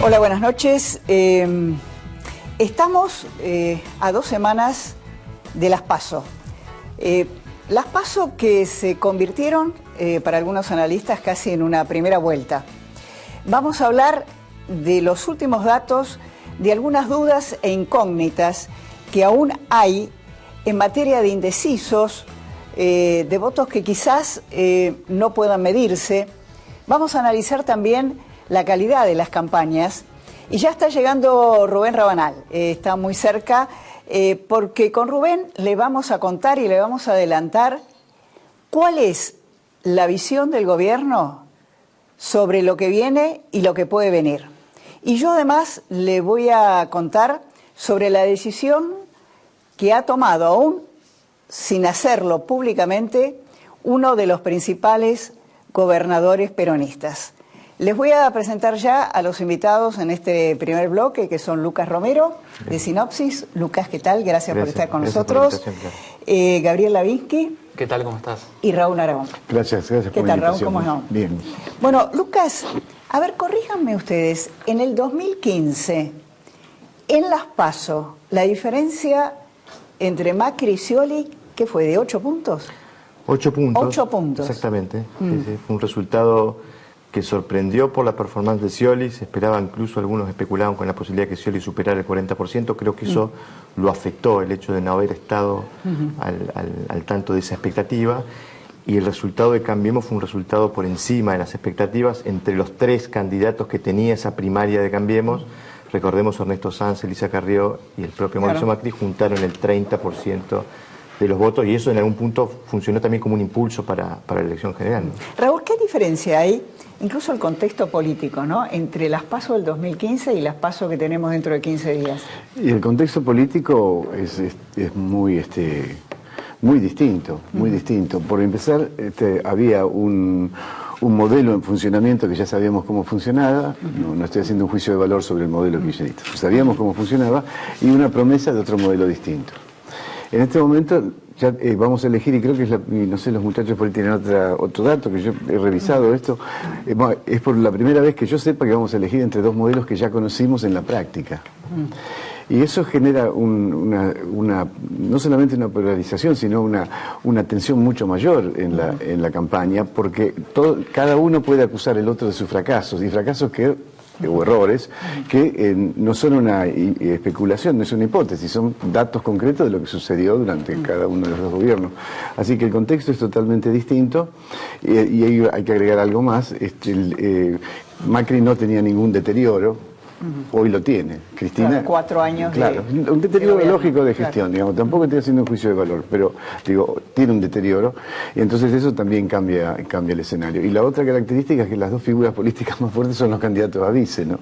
Hola, buenas noches. Estamos a 2 semanas de las PASO. Las PASO que se convirtieron, para algunos analistas, casi en una primera vuelta. Vamos a hablar de los últimos datos, de algunas dudas e incógnitas que aún hay en materia de indecisos, de votos que quizás no puedan medirse. Vamos a analizar también la calidad de las campañas. Y ya está llegando Rubén Rabanal, está muy cerca, porque con Rubén le vamos a contar y le vamos a adelantar cuál es la visión del gobierno sobre lo que viene y lo que puede venir. Y yo además le voy a contar sobre la decisión que ha tomado, aún sin hacerlo públicamente, uno de los principales gobernadores peronistas. Les voy a presentar ya a los invitados en este primer bloque, que son Lucas Romero, de Sinopsis. Lucas, ¿qué tal? Gracias por estar con nosotros. Gabriel Lavinsky. ¿Qué tal? ¿Cómo estás? Y Raúl Aragón. Gracias por la invitación. ¿Qué tal, Raúl? ¿Cómo están? Bien. Bueno, Lucas, a ver, corríjanme ustedes. En el 2015, en las PASO, la diferencia entre Macri y Scioli, ¿qué fue? ¿De 8 puntos? 8 puntos. 8 puntos. Exactamente. Sí, fue un resultado que sorprendió por la performance de Scioli. Se esperaba, incluso algunos especulaban con la posibilidad de que Scioli superara el 40%. Creo que eso lo afectó, el hecho de no haber estado al tanto de esa expectativa. Y el resultado de Cambiemos fue un resultado por encima de las expectativas entre los 3 candidatos que tenía esa primaria de Cambiemos. Recordemos, Ernesto Sanz, Elisa Carrió y el propio Mauricio Macri juntaron el 30% de los votos, y eso en algún punto funcionó también como un impulso para la elección general, ¿no? Raúl, ¿qué diferencia hay, incluso el contexto político, ¿no?, entre las PASO del 2015 y las PASO que tenemos dentro de 15 días? Y el contexto político es muy muy distinto, muy distinto. Por empezar, había un modelo en funcionamiento que ya sabíamos cómo funcionaba. No estoy haciendo un juicio de valor sobre el modelo kirchnerista. Sabíamos cómo funcionaba, y una promesa de otro modelo distinto. En este momento ya vamos a elegir, y creo que es no sé, los muchachos por ahí tienen otro dato, que yo he revisado esto, es por la primera vez que yo sepa que vamos a elegir entre 2 modelos que ya conocimos en la práctica. Y eso genera no solamente una polarización, sino una tensión mucho mayor en la campaña, porque cada uno puede acusar al otro de sus fracasos, y fracasos o errores que no son una especulación, no es una hipótesis, son datos concretos de lo que sucedió durante cada uno de los 2 gobiernos. Así que el contexto es totalmente distinto, y ahí hay que agregar algo más. Macri no tenía ningún deterioro. Hoy lo tiene. Cristina, claro, 4 años. Claro, un deterioro lógico de gestión, digamos. Tampoco estoy haciendo un juicio de valor, pero digo, tiene un deterioro, y entonces eso también cambia el escenario. Y la otra característica es que las 2 figuras políticas más fuertes son los candidatos a vice, ¿no?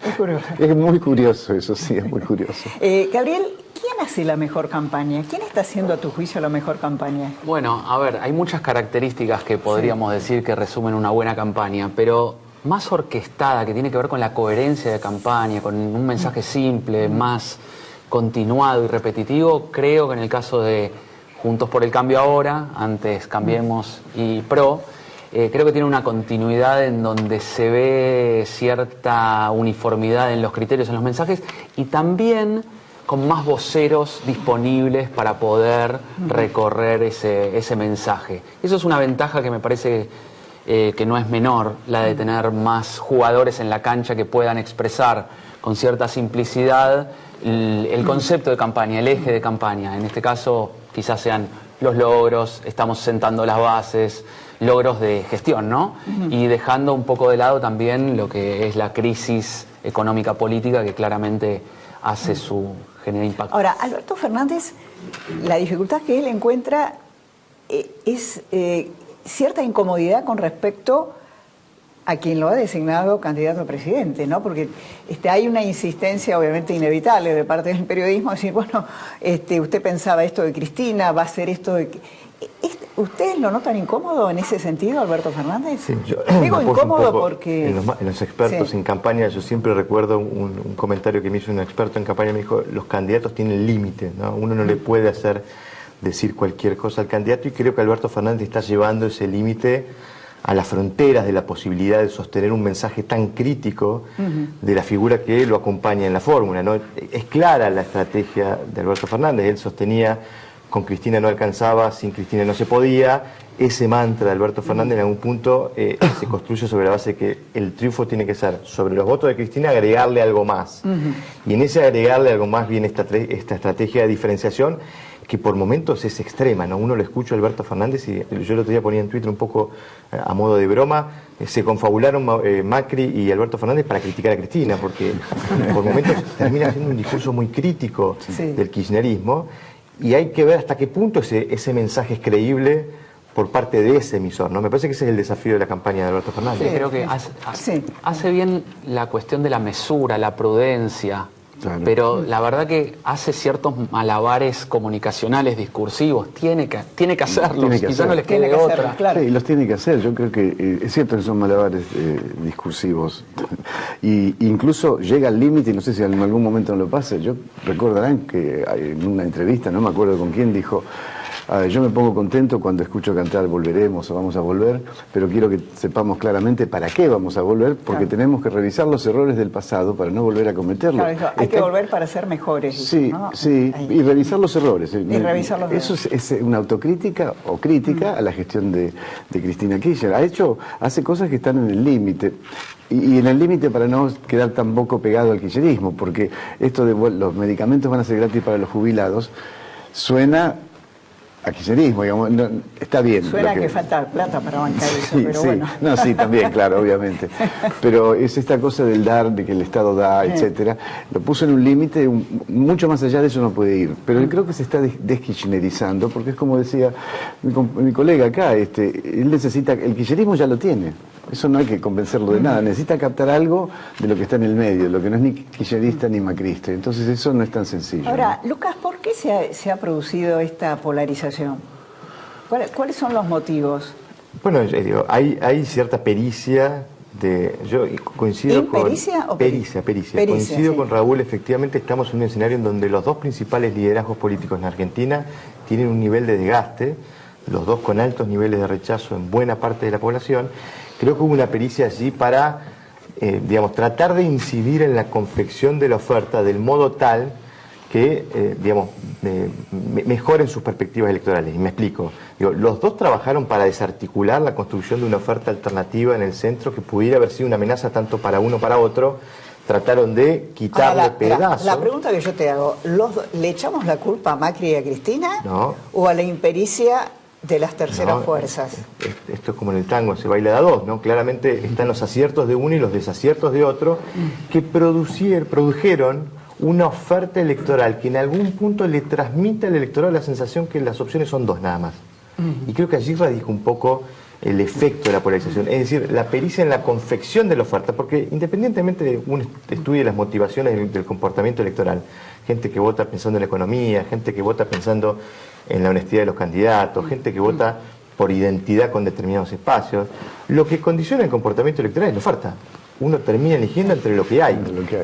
Es curioso. Es muy curioso eso, sí, es muy curioso. Gabriel, ¿quién hace la mejor campaña? ¿Quién está haciendo, a tu juicio, la mejor campaña? Bueno, a ver, hay muchas características que podríamos decir que resumen una buena campaña, pero más orquestada, que tiene que ver con la coherencia de campaña, con un mensaje simple, más continuado y repetitivo. Creo que en el caso de Juntos por el Cambio ahora, antes Cambiemos y PRO, creo que tiene una continuidad en donde se ve cierta uniformidad en los criterios, en los mensajes, y también con más voceros disponibles para poder recorrer ese mensaje. Eso es una ventaja que me parece que no es menor, la de tener más jugadores en la cancha que puedan expresar con cierta simplicidad el concepto de campaña, el eje de campaña. En este caso quizás sean los logros, estamos sentando las bases, logros de gestión, ¿no? Y dejando un poco de lado también lo que es la crisis económica política, que claramente genera impacto. Ahora, Alberto Fernández, la dificultad que él encuentra es cierta incomodidad con respecto a quien lo ha designado candidato a presidente, ¿no? Porque hay una insistencia obviamente inevitable de parte del periodismo, decir, bueno, usted pensaba esto de Cristina, va a ser esto de... ¿Ustedes lo notan incómodo en ese sentido, Alberto Fernández? Sí, digo incómodo porque... En los expertos en campaña, yo siempre recuerdo un comentario que me hizo un experto en campaña, me dijo, los candidatos tienen límites, ¿no? Uno no le puede decir cualquier cosa al candidato, y creo que Alberto Fernández está llevando ese límite a las fronteras de la posibilidad de sostener un mensaje tan crítico de la figura que lo acompaña en la fórmula, ¿no? Es clara la estrategia de Alberto Fernández. Él sostenía: con Cristina no alcanzaba, sin Cristina no se podía. Ese mantra de Alberto Fernández en algún punto se construye sobre la base de que el triunfo tiene que ser, sobre los votos de Cristina, agregarle algo más. Y en ese agregarle algo más viene esta estrategia de diferenciación, que por momentos es extrema, ¿no? Uno lo escucha a Alberto Fernández, y yo el otro día ponía en Twitter un poco a modo de broma, se confabularon Macri y Alberto Fernández para criticar a Cristina, porque por momentos termina haciendo un discurso muy crítico del kirchnerismo, y hay que ver hasta qué punto ese mensaje es creíble por parte de ese emisor, ¿no? Me parece que ese es el desafío de la campaña de Alberto Fernández. Sí, creo que hace bien la cuestión de la mesura, la prudencia. Claro. Pero la verdad que hace ciertos malabares comunicacionales, discursivos, tiene que hacerlos, quizás no les quede otra. Claro. Sí, los tiene que hacer. Yo creo que es cierto que son malabares discursivos. Y incluso llega al límite, y no sé si en algún momento no lo pase. Yo recordarán que en una entrevista, no me acuerdo con quién, dijo: yo me pongo contento cuando escucho cantar Volveremos o Vamos a Volver, pero quiero que sepamos claramente para qué vamos a volver, porque tenemos que revisar los errores del pasado para no volver a cometerlos. Claro, hay que volver para ser mejores. Sí, ¿no? Sí, y revisar los errores. Eso es una autocrítica o crítica a la gestión de Cristina Kirchner. Hace cosas que están en el límite. Y en el límite para no quedar tampoco pegado al kirchnerismo, porque esto de los medicamentos van a ser gratis para los jubilados suena a kirchnerismo, digamos. No, está bien. Suena que falta plata para bancar eso, sí, pero sí. bueno. No, sí, también, claro, obviamente. Pero es esta cosa del dar, de que el Estado da, etcétera. Lo puso en un límite, mucho más allá de eso no puede ir. Pero creo que se está deskirchnerizando, porque es como decía mi colega acá, él necesita, el kirchnerismo ya lo tiene. Eso no hay que convencerlo de nada. Necesita captar algo de lo que está en el medio, lo que no es ni kirchnerista ni macrista. Entonces eso no es tan sencillo. Ahora, ¿no? Lucas, ¿por qué se ha producido esta polarización? ¿Cuáles son los motivos? Bueno, yo digo, hay cierta pericia yo coincido con... ¿Pericia o pericia? Coincido con Raúl, efectivamente estamos en un escenario en donde los dos principales liderazgos políticos en Argentina tienen un nivel de desgaste, los dos con altos niveles de rechazo en buena parte de la población. Creo que hubo una pericia allí para, tratar de incidir en la confección de la oferta del modo tal que, mejoren sus perspectivas electorales. Y me explico. Los dos trabajaron para desarticular la construcción de una oferta alternativa en el centro que pudiera haber sido una amenaza tanto para uno como para otro. Trataron de quitarle pedazos. La pregunta que yo te hago, ¿le echamos la culpa a Macri y a Cristina? No. ¿O a la impericia de las terceras fuerzas? Esto es como en el tango, se baila de a dos, ¿no? Claramente están los aciertos de uno y los desaciertos de otro, que produjeron una oferta electoral que en algún punto le transmite al electorado la sensación que las opciones son dos nada más. Y creo que allí radica un poco el efecto de la polarización, es decir, la pericia en la confección de la oferta, porque independientemente de un estudio de las motivaciones del comportamiento electoral, gente que vota pensando en la economía, gente que vota pensando en la honestidad de los candidatos, gente que vota por identidad con determinados espacios, lo que condiciona el comportamiento electoral es la oferta. Uno termina eligiendo entre lo que hay.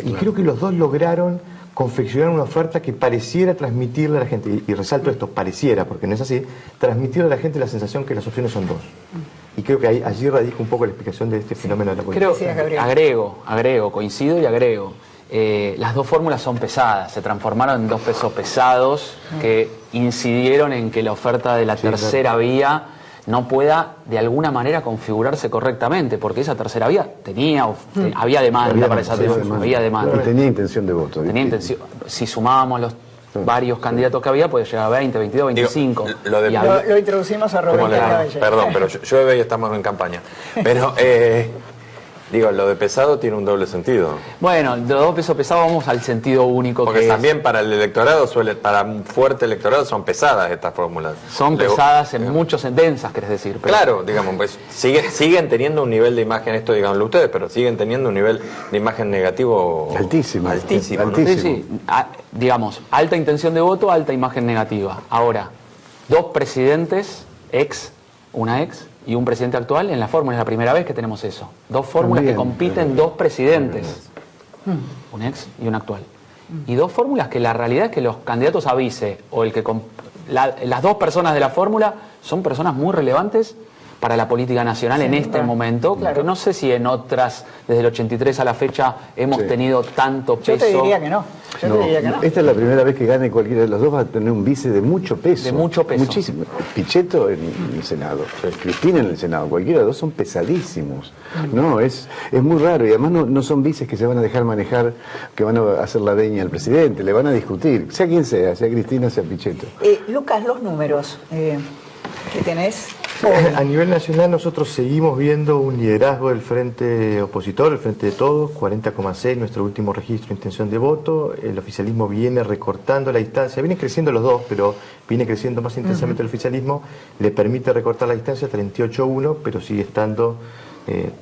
Y creo que los dos lograron confeccionar una oferta que pareciera transmitirle a la gente, y resalto esto, pareciera, porque no es así, transmitirle a la gente la sensación que las opciones son dos. Y creo que allí radica un poco la explicación de este fenómeno de la política. Agrego, coincido y agrego. Las dos fórmulas son pesadas, se transformaron en dos pesos pesados que incidieron en que la oferta de la tercera vía no pueda de alguna manera configurarse correctamente, porque esa tercera vía había demanda para esa había demanda. Y tenía intención de voto. Si sumábamos los varios candidatos que había, puede llegar a 20, 22, 25. Lo introducimos a Roberto Caballero. Perdón, pero llueve y estamos en campaña. Pero lo de pesado tiene un doble sentido. Bueno, de dos pesos pesados vamos al sentido único. Porque también para el electorado, para un fuerte electorado, son pesadas estas fórmulas. Son pesadas en densas, querés decir. Pero... Claro, pues siguen teniendo un nivel de imagen, esto díganlo ustedes, pero siguen teniendo un nivel de imagen negativo altísimo. Sí. Alta intención de voto, alta imagen negativa. Ahora, dos presidentes, una ex y un presidente actual en la fórmula. Es la primera vez que tenemos eso. Dos fórmulas que compiten, dos presidentes. Un ex y un actual. Y dos fórmulas que la realidad es que los candidatos a vice o las dos personas de la fórmula son personas muy relevantes para la política nacional en este momento, Claro. que no sé si en otras, desde el 83 a la fecha, hemos tenido tanto Yo peso. te diría que no. Yo te diría que no. Esta es la primera vez que gane cualquiera de los dos, va a tener un vice de mucho peso. De mucho peso. Muchísimo. Pichetto en el Senado, Cristina en el Senado, cualquiera de los dos son pesadísimos. No, es muy raro y además no son vices que se van a dejar manejar, que van a hacer la deña al presidente, le van a discutir, sea quien sea Cristina, sea Pichetto. Lucas, los números que tenés. A nivel nacional nosotros seguimos viendo un liderazgo del frente opositor, el Frente de Todos, 40,6, nuestro último registro de intención de voto. El oficialismo viene recortando la distancia, vienen creciendo los dos, pero viene creciendo más intensamente el oficialismo, le permite recortar la distancia 38,1, pero sigue estando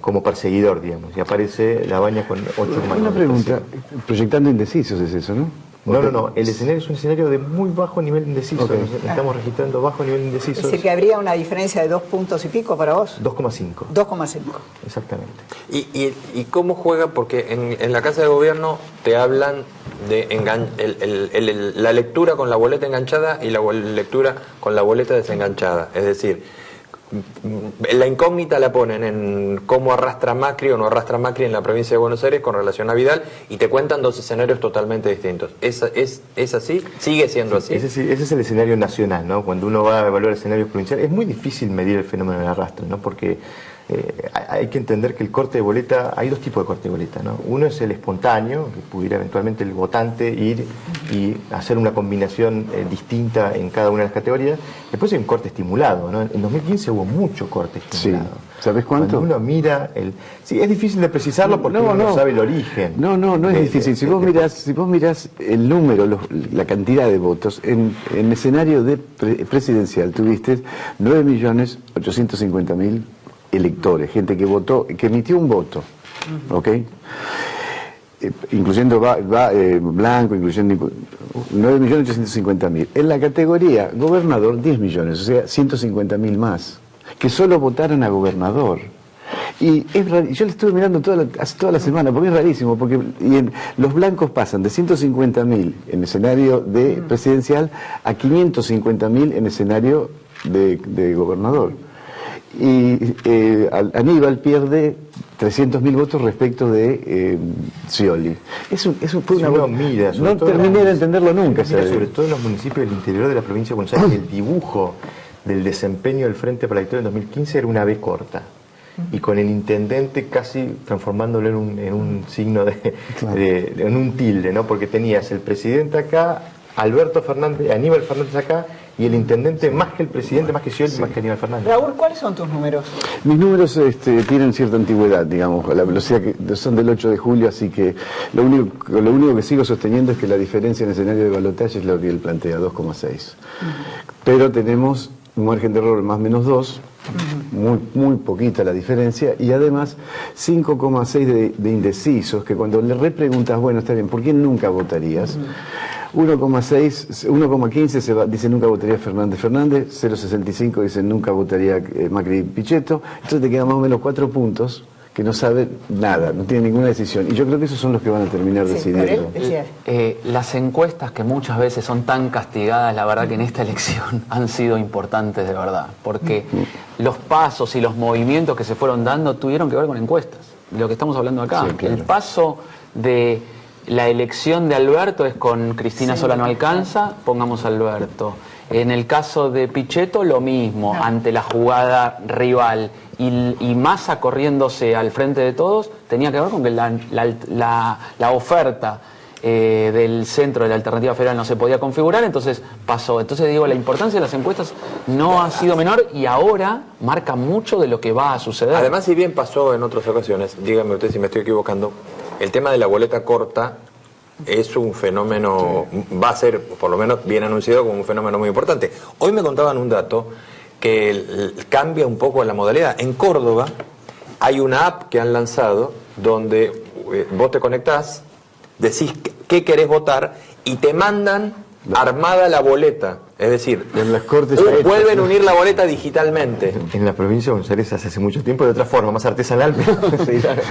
como perseguidor, digamos, y aparece La Baña con 8,9. Una pregunta, proyectando indecisos es eso, ¿no? No, el escenario es un escenario de muy bajo nivel de indeciso. Okay. Estamos registrando bajo nivel de Es indecisos. decir, que habría una diferencia de 2 puntos y pico para vos. 2,5. 2,5. Exactamente. ¿Y cómo juega? Porque en la Casa de Gobierno te hablan de la lectura con la boleta enganchada y la lectura con la boleta desenganchada. Es decir, la incógnita la ponen en cómo arrastra Macri o no arrastra Macri en la provincia de Buenos Aires con relación a Vidal y te cuentan dos escenarios totalmente distintos. ¿Es así? ¿Sigue siendo así? Ese es el escenario nacional, ¿no? Cuando uno va a evaluar escenarios provinciales, es muy difícil medir el fenómeno del arrastre, ¿no? Porque hay que entender que el corte de boleta, hay dos tipos de corte de boleta, ¿no? Uno es el espontáneo, que pudiera eventualmente el votante ir y hacer una combinación distinta en cada una de las categorías. Después hay un corte estimulado, ¿no? En 2015 hubo mucho corte estimulado. Sí. ¿Sabes cuánto? Cuando uno mira sí, es difícil de precisarlo porque uno no sabe el origen. No es difícil. Si vos mirás el número, la cantidad de votos, en escenario de presidencial tuviste 9.850.000 electores, gente que votó, que emitió un voto, ¿ok? Incluyendo blanco, incluyendo 9.850.000. En la categoría gobernador, 10 millones, o sea, 150.000 más, que solo votaron a gobernador. Y es yo le estuve mirando hace toda la semana, porque es rarísimo, porque los blancos pasan de 150.000 en escenario de presidencial a 550.000 en escenario de gobernador. Y Aníbal pierde 300.000 votos respecto de Scioli. Eso fue una no terminé de entenderlo nunca. Sobre todo en los municipios del interior de la provincia de Buenos Aires, el dibujo del desempeño del Frente para la Victoria en 2015 era una B corta. Y con el intendente casi transformándolo en un signo en un tilde, ¿no? Porque tenías el presidente acá, Alberto Fernández, Aníbal Fernández acá, y el intendente más que el presidente, más que Scioli, más que Aníbal Fernández. Raúl, ¿cuáles son tus números? Mis números tienen cierta antigüedad, digamos, la velocidad que son del 8 de julio, así que lo único que sigo sosteniendo es que la diferencia en el escenario de balotaje es lo que él plantea, 2,6. Pero tenemos un margen de error más o menos 2, muy poquita la diferencia, y además 5,6 de indecisos, que cuando le repreguntas, bueno, está bien, ¿por qué nunca votarías? 1,15 dice nunca votaría Fernández, 0,65 dice nunca votaría Macri Pichetto, entonces te quedan más o menos 4 puntos que no sabe nada, no tiene ninguna decisión, y yo creo que esos son los que van a terminar decidiendo. Las encuestas que muchas veces son tan castigadas, la verdad que en esta elección han sido importantes de verdad, porque los pasos y los movimientos que se fueron dando tuvieron que ver con encuestas, lo que estamos hablando acá. Sí, claro. El paso de la elección de Alberto es con Cristina sola no alcanza, pongamos a Alberto. En el caso de Pichetto lo mismo, ante la jugada rival y Massa corriéndose al frente de todos, tenía que ver con que la oferta del centro de la Alternativa Federal no se podía configurar, entonces pasó. Entonces digo, la importancia de las encuestas no ha sido menor y ahora marca mucho de lo que va a suceder. Además, si bien pasó en otras ocasiones, dígame usted si me estoy equivocando, el tema de la boleta corta es un fenómeno, va a ser, por lo menos bien anunciado, como un fenómeno muy importante. Hoy me contaban un dato que cambia un poco la modalidad. En Córdoba hay una app que han lanzado donde vos te conectás, decís qué querés votar y te mandan armada la boleta. Es decir, En las Cortes ya está. vuelven a unir la boleta digitalmente. En la provincia de Buenos Aires hace mucho tiempo de otra forma, más artesanal,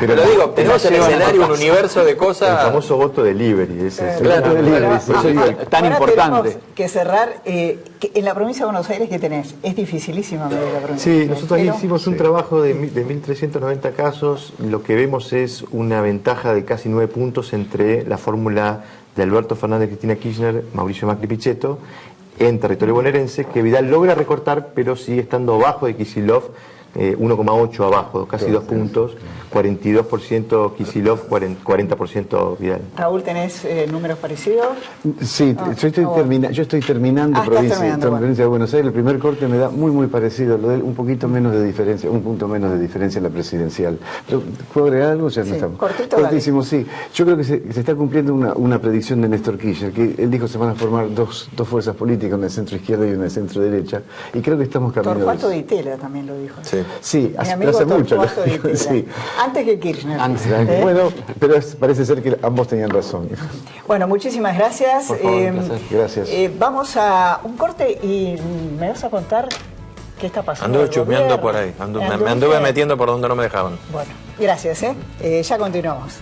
Pero digo, tenemos en el escenario un universo de el cosas. famoso voto delivery. Ese es el Claro, voto delivery. por eso digo, tan Ahora importante. tenemos que cerrar. Que en la provincia de Buenos Aires, ¿qué tenés? Es dificilísima medir la provincia. Sí, nosotros ahí Pero- hicimos un trabajo de 1.390 casos. Lo que vemos es una ventaja de casi 9 puntos entre la fórmula de Alberto Fernández, Cristina Kirchner, Mauricio Macri Pichetto, en territorio bonaerense, que Vidal logra recortar, pero sigue estando abajo de Kicillof, 1,8 abajo, casi 2 puntos, 42% Kicillof, 40% Vidal. Raúl, ¿tenés números parecidos? Sí, yo estoy terminando estás provincia, terminando, bueno. provincia de Buenos Aires. El primer corte me da muy parecido, lo de él, un poquito menos de diferencia, un punto menos de diferencia en la presidencial. Pero, ¿puedo agregar algo? Ya Sí, no estamos. cortito, Cortísimo, sí. Yo creo que se está cumpliendo una predicción de Néstor Kirchner, que él dijo que se van a formar dos fuerzas políticas, una de centro izquierda y una de centro derecha, y creo que estamos caminando. Torcuato Di Tella también lo dijo. Sí. Sí, Mi hace amigo mucho. Torcuato Di Tella. Sí. Antes que Kirchner. Antes, Bueno, pero parece ser que ambos tenían razón. Bueno, muchísimas gracias. Por favor, un placer. Gracias. Vamos a un corte y me vas a contar qué está pasando. Anduve en el chusmeando gobierno. por ahí. Me anduve metiendo por donde no me dejaban. Bueno, gracias. Ya continuamos.